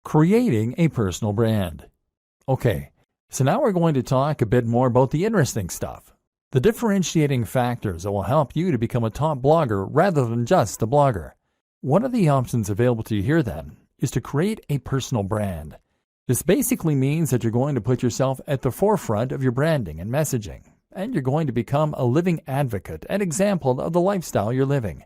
Creating a personal brand. Okay, so now we're going to talk a bit more about the interesting stuff. The differentiating factors that will help you to become a top blogger rather than just a blogger. One of the options available to you here then is to create a personal brand. This basically means that you're going to put yourself at the forefront of your branding and messaging, and you're going to become a living advocate and example of the lifestyle you're living.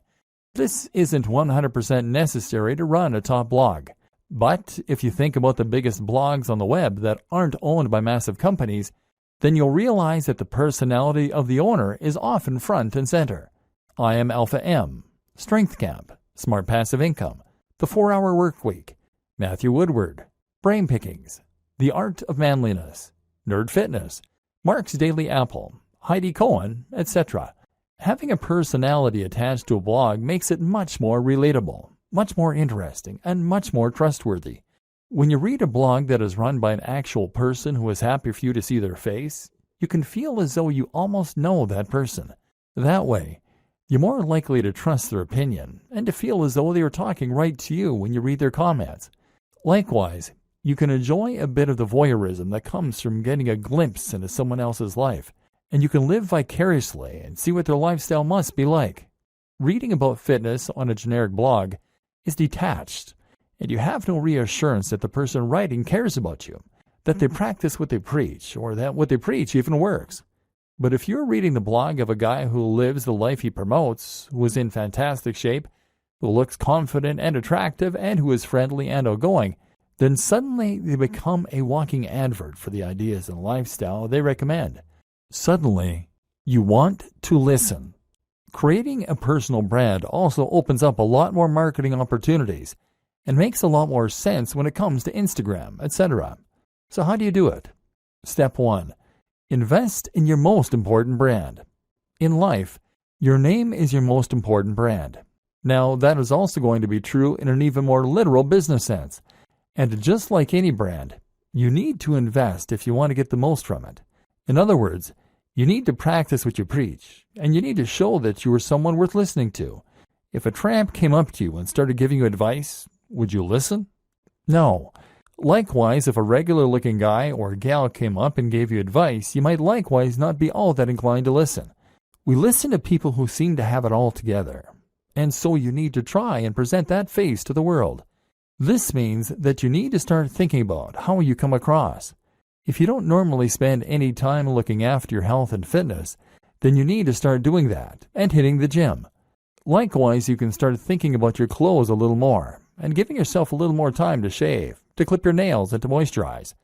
This isn't 100% necessary to run a top blog. But if you think about the biggest blogs on the web that aren't owned by massive companies, then you'll realize that the personality of the owner is often front and center. I Am Alpha M, Strength Camp, Smart Passive Income, The 4-Hour Workweek, Matthew Woodward, Brain Pickings, The Art of Manliness, Nerd Fitness, Mark's Daily Apple, Heidi Cohen, etc. Having a personality attached to a blog makes it much more relatable, much more interesting, and much more trustworthy. When you read a blog that is run by an actual person who is happy for you to see their face, you can feel as though you almost know that person. That way, you're more likely to trust their opinion and to feel as though they are talking right to you when you read their comments. Likewise, you can enjoy a bit of the voyeurism that comes from getting a glimpse into someone else's life, and you can live vicariously and see what their lifestyle must be like. Reading about fitness on a generic blog is detached, and you have no reassurance that the person writing cares about you, that they practice what they preach, or that what they preach even works. But if you're reading the blog of a guy who lives the life he promotes, who is in fantastic shape, who looks confident and attractive, and who is friendly and outgoing, then suddenly they become a walking advert for the ideas and lifestyle they recommend. Suddenly, you want to listen. Creating a personal brand also opens up a lot more marketing opportunities and makes a lot more sense when it comes to Instagram, etc. So how do you do it? Step 1. Invest in your most important brand. In life, your name is your most important brand. Now, that is also going to be true in an even more literal business sense. And just like any brand, you need to invest if you want to get the most from it. In other words, you need to practice what you preach, and you need to show that you are someone worth listening to. If a tramp came up to you and started giving you advice, would you listen? No. Likewise, if a regular-looking guy or gal came up and gave you advice, you might likewise not be all that inclined to listen. We listen to people who seem to have it all together, and so you need to try and present that face to the world. This means that you need to start thinking about how you come across. If you don't normally spend any time looking after your health and fitness, then you need to start doing that and hitting the gym. Likewise, you can start thinking about your clothes a little more and giving yourself a little more time to shave, to clip your nails, and to moisturize.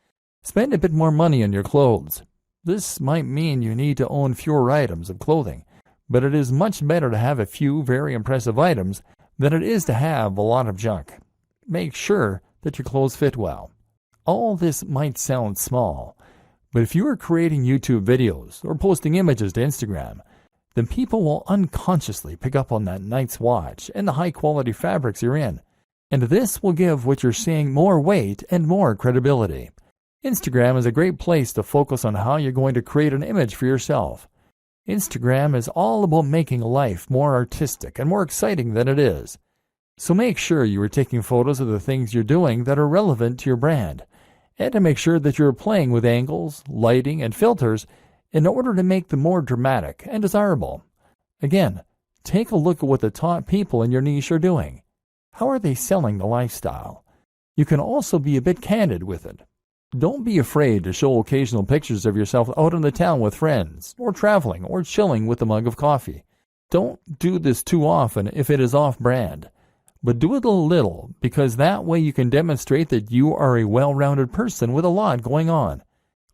Spend a bit more money on your clothes. This might mean you need to own fewer items of clothing, but it is much better to have a few very impressive items than it is to have a lot of junk. Make sure that your clothes fit well. All this might sound small, but if you are creating YouTube videos or posting images to Instagram, then people will unconsciously pick up on that Knight's watch and the high-quality fabrics you're in, and this will give what you're saying more weight and more credibility. Instagram is a great place to focus on how you're going to create an image for yourself. Instagram is all about making life more artistic and more exciting than it is. So make sure you are taking photos of the things you're doing that are relevant to your brand, and to make sure that you're playing with angles, lighting, and filters in order to make them more dramatic and desirable. Again, take a look at what the top people in your niche are doing. How are they selling the lifestyle? You can also be a bit candid with it. Don't be afraid to show occasional pictures of yourself out in the town with friends, or traveling, or chilling with a mug of coffee. Don't do this too often if it is off-brand. But do it a little, because that way you can demonstrate that you are a well-rounded person with a lot going on.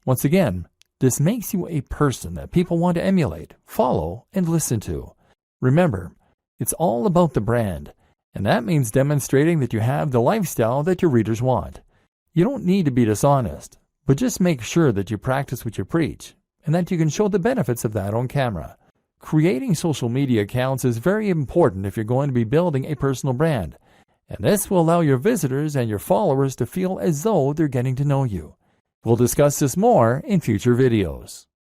Once again, this makes you a person that people want to emulate, follow, and listen to. Remember, it's all about the brand, and that means demonstrating that you have the lifestyle that your readers want. You don't need to be dishonest, but just make sure that you practice what you preach, and that you can show the benefits of that on camera. Creating social media accounts is very important if you're going to be building a personal brand, and this will allow your visitors and your followers to feel as though they're getting to know you. We'll discuss this more in future videos.